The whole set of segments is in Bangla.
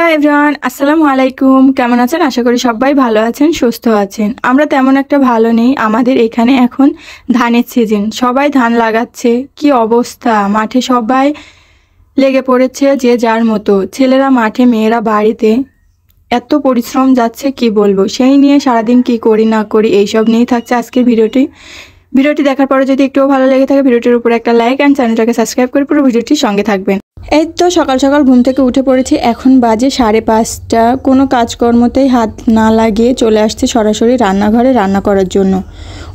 হ্যালো এভরিওয়ান, আসসালামু আলাইকুম। কেমন আছেন? আশা করি সবাই ভালো আছেন, সুস্থ আছেন। আমরা তেমন একটা ভালো নেই। আমাদের এখানে এখন ধানের সিজন, সবাই ধান লাগাচ্ছে। কি অবস্থা, মাঠে সবাই লেগে পড়েছে যে যার মতো। ছেলেরা মাঠে, মেয়েরা বাড়িতে। এত পরিশ্রম যাচ্ছে কি বলবো। সেই নিয়ে সারাদিন কি করি না করি এইসব নিয়েই থাকছে আজকের ভিডিওটি দেখার পরে যদি একটুও ভালো লেগে থাকে ভিডিওটির উপরে একটা লাইক অ্যান্ড চ্যানেলটাকে সাবস্ক্রাইব করে পুরো ভিডিওটির সঙ্গে থাকবেন। এই তো সকাল সকাল ঘুম থেকে উঠে পড়েছি। এখন বাজে 5:30। কোনো কাজকর্মতেই হাত না লাগিয়ে চলে আসছে সরাসরি রান্নাঘরে রান্না করার জন্য।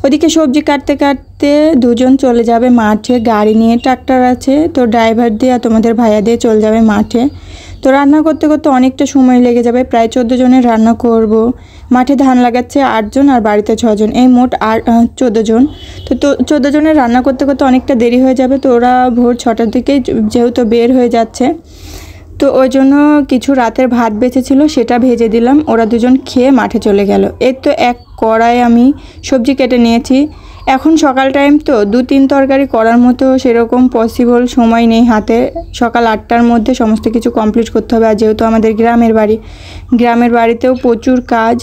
ওদিকে সবজি কাটতে কাটতে দুজন চলে যাবে মাঠে, গাড়ি নিয়ে, ট্রাক্টর আছে তো ড্রাইভার দিয়ে তোমাদের ভাইয়া দিয়ে চলে যাবে মাঠে। তো রান্না করতে করতে অনেকটা সময় লেগে যাবে। প্রায় 14 জনের রান্না করব। মাঠে ধান লাগাচ্ছে 8 জন আর বাড়িতে 6 জন, এই মোট 14 জন। তো 14 জনের রান্না করতে করতে অনেকটা দেরি হয়ে যাবে। তো ওরা ভোর 6টার দিকেই যেহেতু বের হয়ে যাচ্ছে, তো ওই জন্য কিছু রাতের ভাত বেঁচেছিল, সেটা ভেজে দিলাম। ওরা দুজন খেয়ে মাঠে চলে গেল। এই তো এক কড়াই আমি সবজি কেটে নিয়েছি। এখন সকাল টাইম তো 2-3 তরকারি করার মতো সেরকম পসিবল সময় নেই হাতে। সকাল 8টার মধ্যে সমস্ত কিছু কমপ্লিট করতে হবে। আর যেহেতু আমাদের গ্রামের বাড়িতেও প্রচুর কাজ,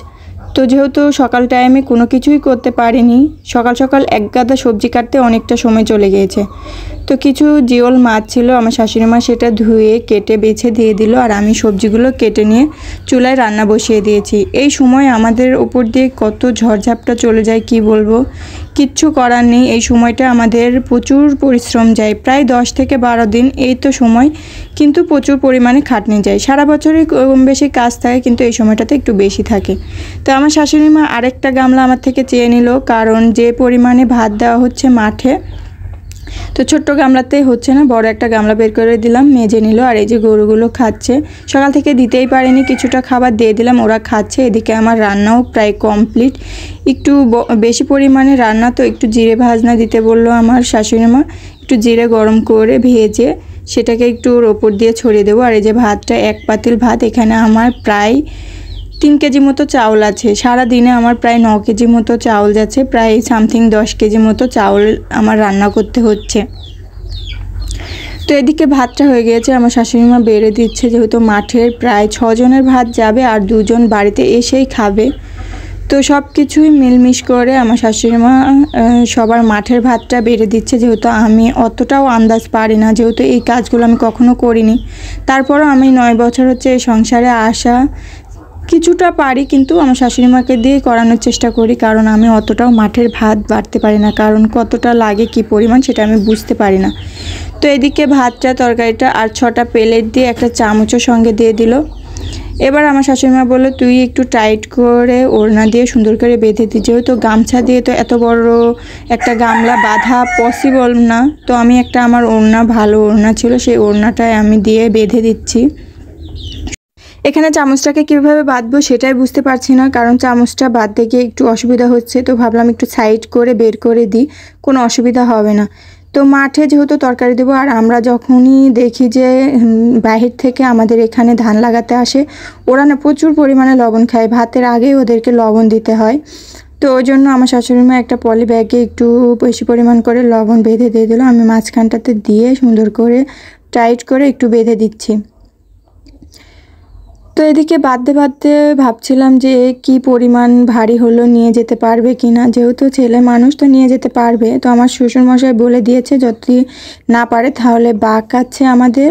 তো যেহেতু সকাল টাইমে কোনো কিছুই করতে পারিনি, সকাল সকাল এক গাদা সবজি কাটতে অনেকটা সময় চলে গিয়েছে। তো কিছু জিওল মাছ ছিল, আমার শাশুড়ি মা সেটা ধুয়ে কেটে বেছে দিয়ে দিল, আর আমি সবজিগুলো কেটে নিয়ে চুলায় রান্না বসিয়ে দিয়েছি। এই সময় আমাদের উপর দিয়ে কত ঝড়ঝাপটা চলে যায় কি বলবো, কিচ্ছু করার নেই। এই সময়টা আমাদের প্রচুর পরিশ্রম যায়, প্রায় 10 থেকে 12 দিন এই তো সময়, কিন্তু প্রচুর পরিমাণে খাটনি যায়। সারা বছরই কম বেশি কাজ থাকে, কিন্তু এই সময়টাতে একটু বেশি থাকে। তো আমার শাশুড়ি মা আরেকটা গামলা আমার থেকে চেয়ে নিল, কারণ যে পরিমাণে ভাত দেওয়া হচ্ছে মাঠে, তো ছোট্ট গামলাতেই হচ্ছে না, বড় একটা গামলা বের করে দিলাম, মেজে নিল। আর এই যে গরুগুলো খাচ্ছে, সকাল থেকে দিতেই পারিনি, কিছুটা খাবার দিয়ে দিলাম, ওরা খাচ্ছে। এদিকে আমার রান্নাও প্রায় কমপ্লিট। একটু বেশি পরিমাণে রান্না, তো একটু জিরে ভাজনা দিতে বললো আমার শাশুড়ি মা। একটু জিরে গরম করে ভেজে সেটাকে একটু ওর ওপর দিয়ে ছড়িয়ে দেবো। আর এই যে ভাতটা, এক পাতিল ভাত, এখানে আমার প্রায় 3 কেজি মতো চাউল আছে। সারা দিনে আমার প্রায় 9 কেজি মতো চাউল যাচ্ছে, প্রায় সামথিং 10 কেজি মতো চাউল আমার রান্না করতে হচ্ছে। তো এদিকে ভাতটা হয়ে গিয়েছে, আমার শাশুড়ি মা বেড়ে দিচ্ছে, যেহেতু মাঠের প্রায় 6 জনের ভাত যাবে আর 2 জন বাড়িতে এসেই খাবে। তো সব কিছুই মিলমিশ করে আমার শাশুড়ি মা সবার মাঠের ভাতটা বেড়ে দিচ্ছে, যেহেতু আমি অতটাও আন্দাজ পারি না, যেহেতু এই কাজগুলো আমি কখনো করিনি। তারপরও আমি 9 বছর হচ্ছে এই সংসারে আসা, কিছুটা পারি, কিন্তু আমার শাশুড়ি মাকে দিয়ে করানোর চেষ্টা করি, কারণ আমি অতটাও মাঠের ভাত বাড়তে পারি না, কারণ কতটা লাগে কি পরিমাণ সেটা আমি বুঝতে পারি না। তো এদিকে ভাতটা, তরকারিটা আর 6টা প্লেট দিয়ে একটা চামচও সঙ্গে দিয়ে দিল। এবার আমার শাশুড়ি মা বললো, তুই একটু টাইট করে ওড়না দিয়ে সুন্দর করে বেঁধে দিই, যেহেতু গামছা দিয়ে তো এত বড় একটা গামলা বাঁধা পসিবল না। তো আমি একটা, আমার ওড়না, ভালো ওড়না ছিল, সেই ওড়নাটায় আমি দিয়ে বেঁধে দিচ্ছি। এখানে চামচটাকে কীভাবে বাঁধবো সেটাই বুঝতে পারছি না, কারণ চামচটা বাঁধতে গিয়ে একটু অসুবিধা হচ্ছে। তো ভাবলাম একটু সাইড করে বের করে দিই, কোনো অসুবিধা হবে না। তো মাঠে যেহেতু তরকারি দেবো, আর আমরা যখনই দেখি যে বাহির থেকে আমাদের এখানে ধান লাগাতে আসে, ওরা না প্রচুর পরিমাণে লবণ খায়, ভাতের আগেই ওদেরকে লবণ দিতে হয়। তো ওই জন্য আমার শাশুড়ি মা একটা পলি ব্যাগে একটু বেশি পরিমাণ করে লবণ বেঁধে দিয়ে দিল। আমি মাঝখানটাতে দিয়ে সুন্দর করে টাইট করে একটু বেঁধে দিচ্ছি। তো এদিকে বাঁধতে ভাবছিলাম যে কি পরিমাণ ভারী হলো, নিয়ে যেতে পারবে কি না, যেহেতু ছেলে মানুষ তো নিয়ে যেতে পারবে। তো আমার শ্বশুরমশাই বলে দিয়েছে যদি না পারে তাহলে বাঁক আছে আমাদের,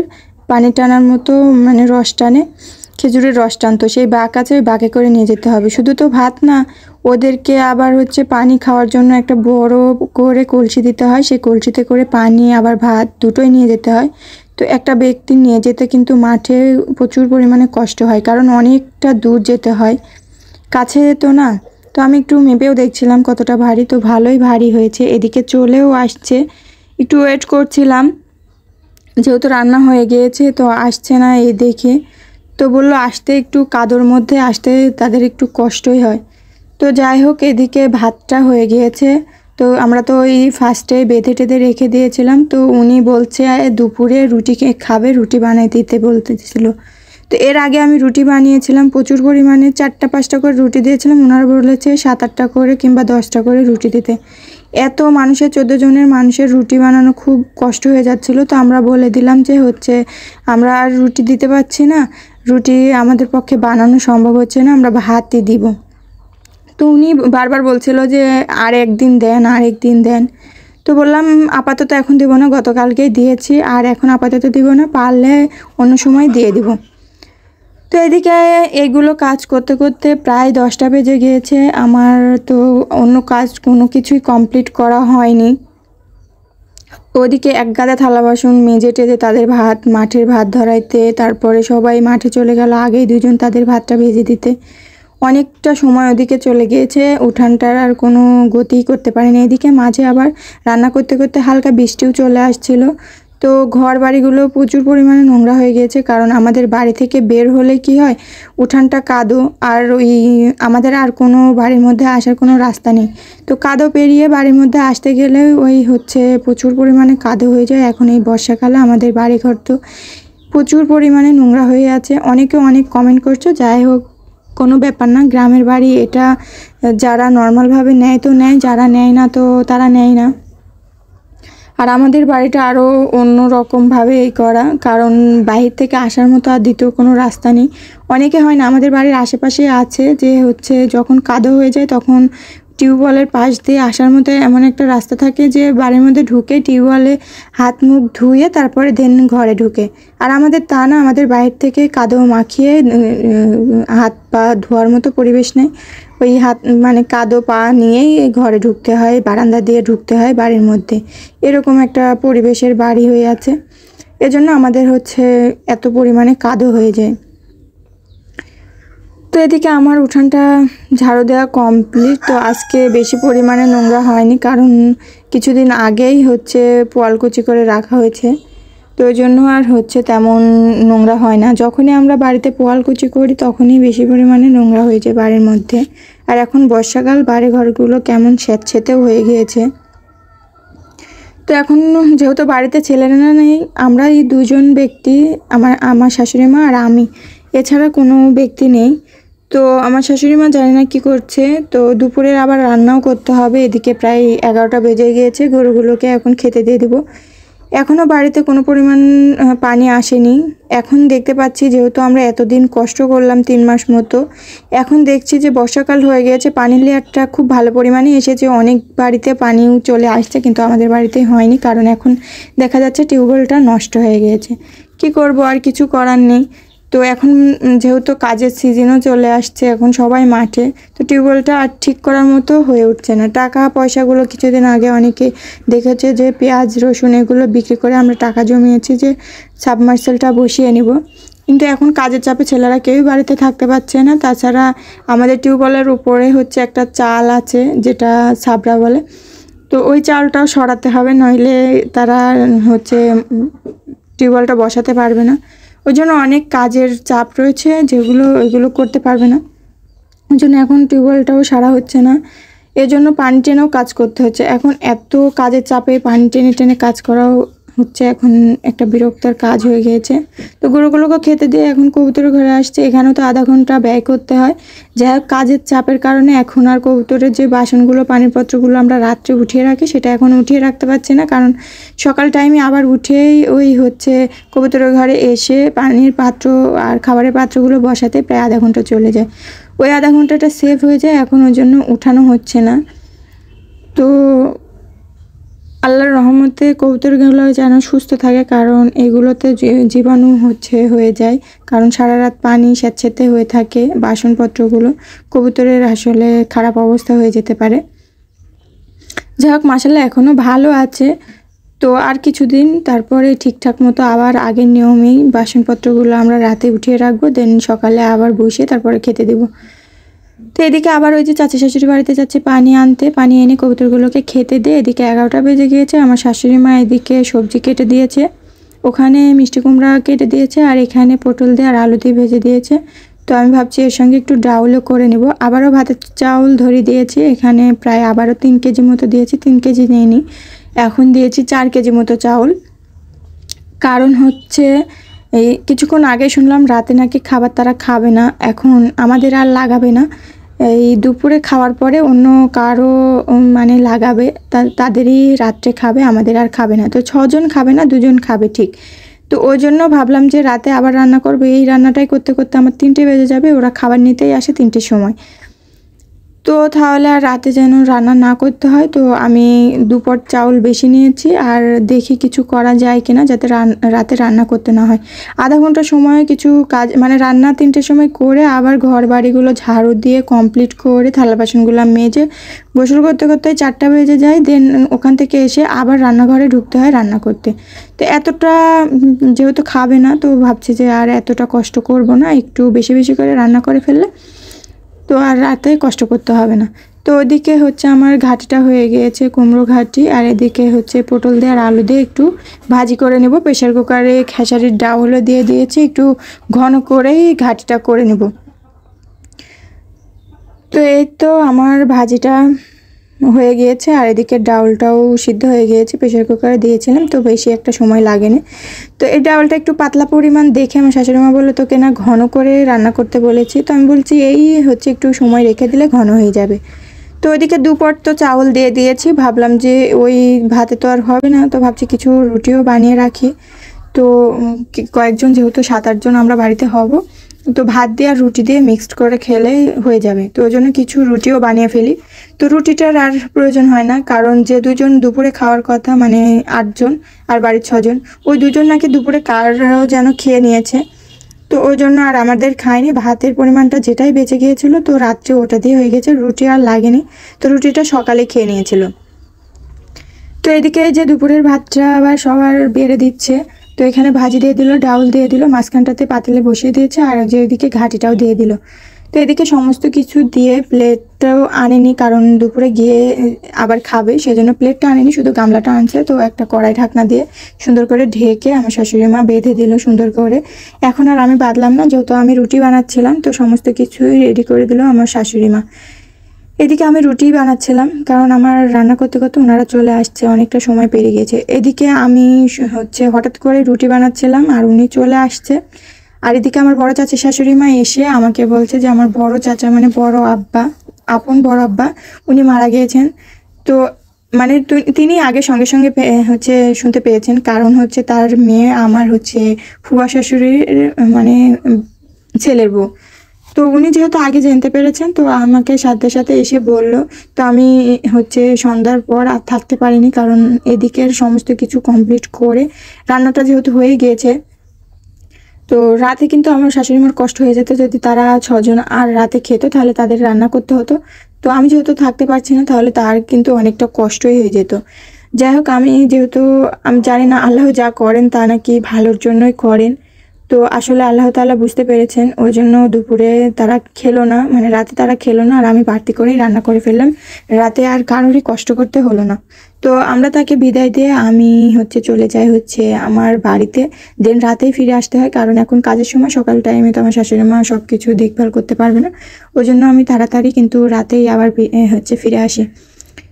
পানি টানার মতো, মানে রস টানে, খেজুরের রস টানতো, সেই বাঁক আছে, ওই বাঁকে করে নিয়ে যেতে হবে। শুধু তো ভাত না, ওদেরকে আবার হচ্ছে পানি খাওয়ার জন্য একটা বড় করে কলসি দিতে হয়, সেই কলসিতে করে পানি আবার ভাত দুটোই নিয়ে যেতে হয়। তো একটা ব্যক্তি নিয়ে যেতে কিন্তু মাঠে প্রচুর পরিমাণে কষ্ট হয়, কারণ অনেকটা দূর যেতে হয়, কাছে তো না। তো আমি একটু মেপেও দেখছিলাম কতটা ভারী, তো ভালোই ভারী হয়েছে। এদিকে চলেও আসছে, একটু ওয়েট করছিলাম, যেহেতু রান্না হয়ে গিয়েছে তো আসছে না এই দেখে। তো বললো আসতে একটু কাদোর মধ্যে আসতে তাদের একটু কষ্টই হয়। তো যাই হোক, এদিকে ভাতটা হয়ে গিয়েছে। তো আমরা তো ওই ফার্স্টে বেঁধে টেঁধে রেখে দিয়েছিলাম। তো উনি বলছে দুপুরে রুটি খাবে, রুটি বানিয়ে দিতে বলতেছিল। তো এর আগে আমি রুটি বানিয়েছিলাম প্রচুর পরিমাণে, 4টা-5টা করে রুটি দিয়েছিলাম, ওনারা বলেছে 7-8টা করে কিংবা 10টা করে রুটি দিতে। এত মানুষের, 14 জনের মানুষের রুটি বানানো খুব কষ্ট হয়ে যাচ্ছিলো। তো আমরা বলে দিলাম যে হচ্ছে আমরা আর রুটি দিতে পারছি না, রুটি আমাদের পক্ষে বানানো সম্ভব হচ্ছে না, আমরা ভাতই দিব। তো উনি বারবার বলছিল যে আর একদিন দেন, আর একদিন দেন। তো বললাম আপাতত এখন দেবো না, গতকালকেই দিয়েছি, আর এখন আপাতত দিব না, পারলে অন্য সময় দিয়ে দিব। তো এদিকে এইগুলো কাজ করতে করতে প্রায় 10টা বেজে গিয়েছে। আমার তো অন্য কাজ কোনো কিছুই কমপ্লিট করা হয়নি। ওদিকে এক গাদা থালা বাসন মেজে টেজে তাদের মাঠের ভাত ধরাইতে, তারপরে সবাই মাঠে চলে গেল, আগেই দুজন তাদের ভাতটা ভেজে দিতে। অনেকটা সময় ওদিকে চলে গিয়েছে, উঠানটার আর কোনো গতিই করতে পারেনি। এদিকে মাঝে আবার রান্না করতে করতে হালকা বৃষ্টিও চলে আসছিল। তো ঘর বাড়িগুলো প্রচুর পরিমাণে নোংরা হয়ে গিয়েছে, কারণ আমাদের বাড়ি থেকে বের হলে কি হয়, উঠানটা কাদো, আর ওই আমাদের আর কোনো বাড়ির মধ্যে আসার কোনো রাস্তা নেই। তো কাদো পেরিয়ে বাড়ির মধ্যে আসতে গেলে ওই হচ্ছে প্রচুর পরিমাণে কাদো হয়ে যায়। এখন এই বর্ষাকালে আমাদের বাড়িঘর তো প্রচুর পরিমাণে নোংরা হয়ে আছে। অনেকে অনেক কমেন্ট করছো, যাই হোক কোনো ব্যাপার না, গ্রামের বাড়ি এটা, যারা নর্মালভাবে নেয় তো নেয়, যারা নেয় না তো তারা নেয় না। আর আমাদের বাড়িটা আরও অন্য রকমভাবে করা, কারণ বাহির থেকে আসার মতো আর দ্বিতীয় কোনো রাস্তা নেই। অনেকে হয় না, আমাদের বাড়ির আশেপাশে আছে যে হচ্ছে যখন কাদো হয়ে যায় তখন টিউবওয়েলের পাশ দিয়ে আসার মতো এমন একটা রাস্তা থাকে যে বাড়ির মধ্যে ঢুকে টিউবওয়েলে হাত মুখ ধুয়ে তারপরে দেন ঘরে ঢুকে। আর আমাদের তা না, আমাদের বাইরে থেকে কাদো মাখিয়ে হাত পা ধোয়ার মতো পরিবেশ নেই। ওই হাত মানে কাদো পা নিয়েই ঘরে ঢুকতে হয়, বারান্দা দিয়ে ঢুকতে হয় বাড়ির মধ্যে, এরকম একটা পরিবেশের বাড়ি হয়ে আছে। এজন্য আমাদের হচ্ছে এত পরিমাণে কাদো হয়ে যায়। তো এদিকে আমার উঠানটা ঝাড়ু দেওয়া কমপ্লিট। তো আজকে বেশি পরিমাণে নোংরা হয়নি, কারণ কিছুদিন আগেই হচ্ছে পোয়ালকুচি করে রাখা হয়েছে, তো ওই জন্য আর হচ্ছে তেমন নোংরা হয় না। যখনই আমরা বাড়িতে পোয়ালকুচি করি তখনই বেশি পরিমাণে নোংরা হয়ে যায় বাড়ির মধ্যে। আর এখন বর্ষাকাল, বাড়ি ঘরগুলো কেমন স্যাঁতসেঁতেও হয়ে গিয়েছে। তো এখন যেহেতু বাড়িতে ছেলেরা নেই, আমরা এই দুজন ব্যক্তি, আমার শাশুড়ি মা আর আমি, এছাড়া কোনো ব্যক্তি নেই। তো আমার শাশুড়ি মা জানি না কী করছে। তো দুপুরের আবার রান্নাও করতে হবে। এদিকে প্রায় 11টা বেজে গিয়েছে, গরুগুলোকে এখন খেতে দিয়ে দেবো। এখনও বাড়িতে কোনো পরিমাণ পানি আসেনি। এখন দেখতে পাচ্ছি, যেহেতু আমরা এতদিন কষ্ট করলাম 3 মাস মতো, এখন দেখছি যে বর্ষাকাল হয়ে গিয়েছে, পানির লেয়ারটা খুব ভালো পরিমাণে এসেছে। অনেক বাড়িতে পানিও চলে আসছে, কিন্তু আমাদের বাড়িতে হয়নি, কারণ এখন দেখা যাচ্ছে টিউবওয়েলটা নষ্ট হয়ে গিয়েছে। কি করব, আর কিছু করার নেই। তো এখন যেহেতু কাজের সিজনও চলে আসছে, এখন সবাই মাঠে, তো টিউবওয়েলটা আর ঠিক করার মতো হয়ে উঠছে না। টাকা পয়সাগুলো কিছুদিন আগে অনেকে দেখেছে যে পেঁয়াজ রসুন এগুলো বিক্রি করে আমরা টাকা জমিয়েছি যে সাবমার্সেলটা বসিয়ে নিব, কিন্তু এখন কাজের চাপে ছেলেরা কেউই বাড়িতে থাকতে পারছে না। তাছাড়া আমাদের টিউবওয়েলের উপরে হচ্ছে একটা চাল আছে যেটা সাবরা বলে, তো ওই চালটাও সরাতে হবে, নইলে তারা হচ্ছে টিউবওয়েলটা বসাতে পারবে না। ওই জন্য অনেক কাজের চাপ রয়েছে, ওইগুলো করতে পারবে না। ওই জন্য এখন টিউবওয়েলটাও সারা হচ্ছে না, এজন্য পানি টেনেও কাজ করতে হচ্ছে। এখন এত কাজের চাপে পানি টেনে টেনে কাজ করাও হচ্ছে এখন একটা বিরক্তর কাজ হয়ে গিয়েছে। তো গরুগুলোকে খেতে দিয়ে এখন কবুতরের ঘরে আসছে, এখানেও তো আধা ঘন্টা ব্যয় করতে হয়। যাই হোক, কাজের চাপের কারণে এখন আর কবুতরের যে বাসনগুলো পানির পাত্রগুলো আমরা রাত্রে উঠিয়ে রাখি, সেটা এখন উঠিয়ে রাখতে পারছি না, কারণ সকাল টাইমে আবার উঠেই ওই হচ্ছে কবুতরের ঘরে এসে পানির পাত্র আর খাবারের পাত্রগুলো বসাতে প্রায় আধা ঘন্টা চলে যায়। ওই আধা ঘন্টাটা সেভ হয়ে যায়, এখন ওই জন্য উঠানো হচ্ছে না। তো আল্লাহর রহমতে কবুতরগুলো যেন সুস্থ থাকে, কারণ এগুলোতে জীবাণু হয়ে যায়, কারণ সারা রাত পানি স্যাঁতসেঁতে হয়ে থাকে বাসনপত্রগুলো, কবুতরের আসলে খারাপ অবস্থা হয়ে যেতে পারে। যাই হোক, মাশাআল্লাহ এখনও ভালো আছে। তো আর কিছুদিন তারপরে ঠিকঠাক মতো আবার আগের নিয়মেই বাসনপত্রগুলো আমরা রাতে উঠিয়ে রাখবো, দেন সকালে আবার বসে তারপরে খেতে দেবো। তো এদিকে আবার ওই যে চাচি শাশুড়ি বাড়িতে যাচ্ছে পানি আনতে, পানি এনে কবুতরগুলোকে খেতে দিয়ে এদিকে 11টা বেজে গিয়েছে। আমার শাশুড়ি মা এদিকে সবজি কেটে দিয়েছে, ওখানে মিষ্টি কুমড়া কেটে দিয়েছে, আর এখানে পটল দিয়ে আর আলু দিয়ে ভেজে দিয়েছে। তো আমি ভাবছি এর সঙ্গে একটু ডাউলও করে নেব। আবারও ভাতের চাউল ধরে দিয়েছি, এখানে প্রায় আবারও 3 কেজি মতো দিয়েছি, 3 কেজি নিইনি, এখন দিয়েছি 4 কেজি মতো চাউল। কারণ হচ্ছে এই কিছুক্ষণ আগে শুনলাম রাতে নাকি খাবার তারা খাবে না, এখন আমাদের আর লাগাবে না, এই দুপুরে খাওয়ার পরে অন্য কারো মানে লাগাবে, তাদেরই রাত্রে খাবে, আমাদের আর খাবে না। তো 6 জন খাবে না, 2 জন খাবে ঠিক। তো ওই জন্য ভাবলাম যে রাতে আবার রান্না করবো। এই রান্নাটাই করতে করতে আমার 3টে বেজে যাবে, ওরা খাবার নিতেই আসে 3টের সময়। তো তাহলে আর রাতে যেন রান্না না করতে হয়, তো আমি 2 পট চাউল বেশি নিয়েছি আর দেখি কিছু করা যায় কিনা যাতে রাতে রান্না করতে না হয়। আধা ঘন্টা সময় কিছু কাজ মানে রান্না 3টের সময় করে আবার ঘর বাড়িগুলো ঝাড়ু দিয়ে কমপ্লিট করে থালা বাসনগুলো মেজে গোসল করতে করতে 4টা বেজে যায়। দেন ওখান থেকে এসে আবার রান্নাঘরে ঢুকতে হয় রান্না করতে। তো এতটা যেহেতু খাবে না, তো ভাবছি যে আর এতটা কষ্ট করব না, একটু বেশি বেশি করে রান্না করে ফেললে তো আর রাতে কষ্ট করতে হবে না। তো ওদিকে হচ্ছে আমার ঘাটিটা হয়ে গিয়েছে, কুমড়ো ঘাটি, আর এদিকে হচ্ছে পটল দিয়ে আর আলু দিয়ে একটু ভাজি করে নেব। প্রেশার কুকারে খেসারির ডাউলও দিয়ে দিয়েছি, একটু ঘন করেই ঘাটিটা করে নেব। তো এই তো আমার ভাজিটা হয়ে গিয়েছে আর এদিকে ডাউলটাও সিদ্ধ হয়ে গিয়েছে, প্রেশার কুকারে দিয়েছিলাম তো বেশি একটা সময় লাগেনি। তো এই ডাউলটা একটু পাতলা পরিমাণ দেখে আমার শাশুড়িমা বললো তোকে না ঘন করে রান্না করতে বলেছি। তো আমি বলছি এই হচ্ছে একটু সময় রেখে দিলে ঘন হয়ে যাবে। তো ওইদিকে 2 পট তো চাউল দিয়ে দিয়েছি, ভাবলাম যে ওই ভাতে তো আর হবে না, তো ভাবছি কিছু রুটিও বানিয়ে রাখি। তো কয়েকজন যেহেতু 7-8 জন আমরা বাড়িতে হব, তো ভাত দিয়ে আর রুটি দিয়ে মিক্সড করে খেলে হয়ে যাবে। তো ওই জন্য কিছু রুটিও বানিয়ে ফেলি। তো রুটিটার আর প্রয়োজন হয় না, কারণ যে 2জন দুপুরে খাওয়ার কথা মানে 8 জন আর বাড়ির 6 জন, ওই 2জন নাকি দুপুরে কারও যেন খেয়ে নিয়েছে। তো ওই জন্য আর আমাদের খায়নি, ভাতের পরিমাণটা যেটাই বেঁচে গিয়েছিল তো রাত্রে ওটা দিয়ে হয়ে গেছে, রুটি আর লাগেনি। তো রুটিটা সকালে খেয়ে নিয়েছিল। তো এদিকে যে দুপুরের ভাতটা আবার সবার বেড়ে দিচ্ছে। তো এখানে ভাজি দিয়ে দিল, ডাউল দিয়ে দিল, মাঝখানটাতে পাতিলে বসিয়ে দিয়েছে, আর যে এদিকে ঘাটিটাও দিয়ে দিল। তো এদিকে সমস্ত কিছু দিয়ে প্লেটটাও আনেনি, কারণ দুপুরে গিয়ে আবার খাবে সেজন্য প্লেটটা আনেনি, শুধু গামলাটা আনছে। তো একটা কড়াই ঢাকনা দিয়ে সুন্দর করে ঢেকে আমার শাশুড়ি মা বেঁধে দিল সুন্দর করে। এখন আর আমি বাঁধলাম না, যেহেতু আমি রুটি বানাচ্ছিলাম তো সমস্ত কিছুই রেডি করে দিল আমার শাশুড়ি মা। এদিকে আমি রুটি বানাচ্ছিলাম, কারণ আমার রান্না করতে করতে ওনারা চলে আসছে, অনেকটা সময় পেরিয়ে গেছে। এদিকে আমি হচ্ছে হঠাৎ করে রুটি বানাচ্ছিলাম আর উনি চলে আসছে। আর এদিকে আমার বড় চাচা শাশুড়ি মা এসে আমাকে বলছে যে আমার বড় চাচা মানে বড় আব্বা, আপন বড় আব্বা, উনি মারা গিয়েছেন। তো মানে তিনি আগে সঙ্গে সঙ্গে হচ্ছে শুনতে পেয়েছেন, কারণ হচ্ছে তার মেয়ে আমার হচ্ছে ফুয়া শাশুড়ির মানে ছেলের বউ। তো উনি যেহেতু আগে জানতে পেরেছেন তো আমাকে সাথে সাথে এসে বলল। তো আমি হচ্ছে সন্ধ্যার পর আর থাকতে পারিনি, কারণ এদিকের সমস্ত কিছু কমপ্লিট করে রান্নাটা যেহেতু হয়ে গিয়েছে, তো রাতে কিন্তু আমার শাশুড়ি মার কষ্ট হয়ে যেত যদি তারা 6 জন আর রাতে খেত, তাহলে তাদের রান্না করতে হতো। তো আমি যেহেতু থাকতে পারছি না তাহলে তার কিন্তু অনেকটা কষ্টই হয়ে যেত। যাই হোক, আমি যেহেতু আমি জানি না আল্লাহ যা করেন তা নাকি ভালোর জন্যই করেন। তো আসলে আল্লাহ তাআলা বুঝতে পেরেছেন, ওই জন্য দুপুরে তারা খেলো না, মানে রাতে তারা খেলো না, আর আমি বাড়তি করেই রান্না করে ফেললাম। রাতে আর কারোরই কষ্ট করতে হলো না। তো আমরা তাকে বিদায় দিয়ে আমি হচ্ছে চলে যাই হচ্ছে আমার বাড়িতে। দেন রাতেই ফিরে আসতে হয়, কারণ এখন কাজের সময়, সকাল টাইমে তো আমার শাশুড়ি মা সব কিছু দেখভাল করতে পারবে না। ওই জন্য আমি তাড়াতাড়ি কিন্তু রাতেই আবার হচ্ছে ফিরে আসি।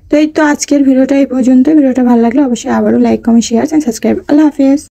তো এই তো আজকের ভিডিওটা এই পর্যন্ত। ভিডিওটা ভালো লাগলে অবশ্যই আবারও লাইক, কমেন্ট, শেয়ার, সাবস্ক্রাইব। আল্লাহ হাফেজ।